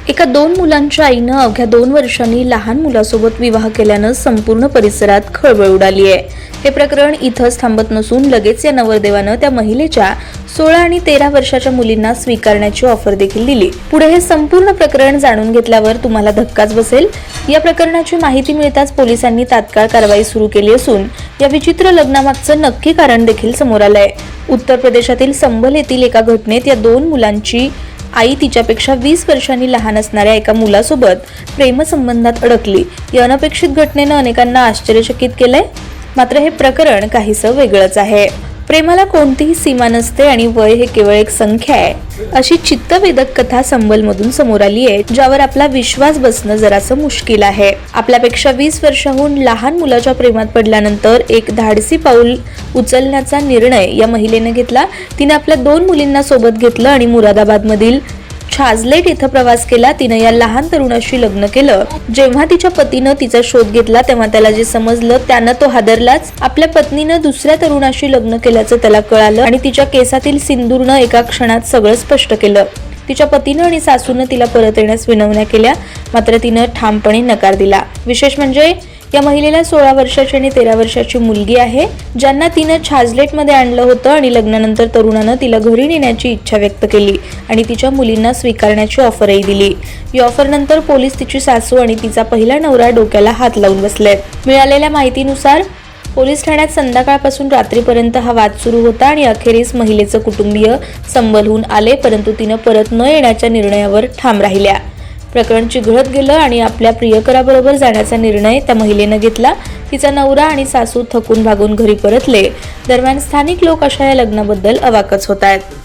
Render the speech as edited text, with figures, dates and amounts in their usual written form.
एका 2 मुलांच्या आईनं अवघ्या 2 वर्षांनी लहान मुलासोबत विवाह केल्यानं संपूर्ण परिसरात खळबळ उडाली आहे। हे प्रकरण इथंच थांबत नसून लगेच या नवरदेवानं त्या महिलेच्या 16 आणि 13 वर्षाच्या मुलींना स्वीकारण्याची ऑफर देखील दिली। पुढे हे संपूर्ण प्रकरण जाणून घेतल्यावर तुम्हाला धक्काच बसेल। या प्रकरणाची माहिती मिळताच पोलिसांनी तात्काळ कारवाई सुरू केली असून या विचित्र लग्नामागचं नक्की कारण देखील समोर आलंय। उत्तर प्रदेशातील संभल येथील एका घटनेत या 2 मुलांची आई तिच्यापेक्षा 20 वर्षांनी लहान असणाऱ्या एका मुलासोबत प्रेमसंबंधात अडकली। या अनपेक्षित घटनेनं अनेकांना आश्चर्यचकित केलंय। मात्र हे प्रकरण काहीसं वेगळंच आहे। प्रेमाला कोणतीही सीमा नसते आणि वय हे केवळ एक संख्या आहे, अशी चित्तवेधक कथा संबलमधून समोर आली आहे, ज्यावर आपला विश्वास बसणं जरासं मुश्किल आहे। आपल्यापेक्षा 20 वर्षांहून लहान मुलाच्या प्रेमात पडल्यानंतर एक धाडसी पाऊल उचलण्याचा निर्णय या महिलेने घेतला। तिने आपल्या 2 मुलींना सोबत घेतलं आणि मुरादाबादमधील छाजलेट इथं प्रवास केला। तिने या लहान तरुणाशी लग्न केलं। जेव्हा तिच्या पतीनं तिचा शोध घेतला तेव्हा त्याला जे समजलं त्यानं तो हादरलाच। आपल्या पत्नीनं दुसऱ्या तरुणाशी लग्न केल्याचं त्याला कळालं आणि तिच्या केसातील सिंदूरनं एका क्षणात सगळं स्पष्ट केलं। तिच्या पतीनं आणि सासूनं तिला परत येण्यास विनवण्या केल्या, मात्र तिनं ठामपणे नकार दिला। विशेष म्हणजे या महिलेला 16 वर्षाची आणि 13 वर्षाची मुलगी आहे, ज्यांना तिनं छाजलेटमध्ये आणलं होतं आणि लग्नानंतर तरुणानं तिला घरी नेण्याची इच्छा व्यक्त केली आणि तिच्या मुलींना स्वीकारण्याची ऑफरही दिली। या ऑफरनंतर पोलीस तिची सासू आणि तिचा पहिला नवरा डोक्याला हात लावून बसलेत। मिळालेल्या माहितीनुसार पोलीस ठाण्यात संध्याकाळपासून रात्रीपर्यंत हा वाद सुरू होता आणि अखेरीस महिलेचं कुटुंबीय संबलहून आले, परंतु तिनं परत न येण्याच्या निर्णयावर ठाम राहिल्या। प्रकरण चिघळत गेलं आणि आपल्या प्रियकराबरोबर जाण्याचा निर्णय त्या महिलेनं घेतला। तिचा नवरा आणि सासू थकून भागून घरी परतले। दरम्यान स्थानिक लोक अशा या लग्नाबद्दल अवाकच होत आहेत।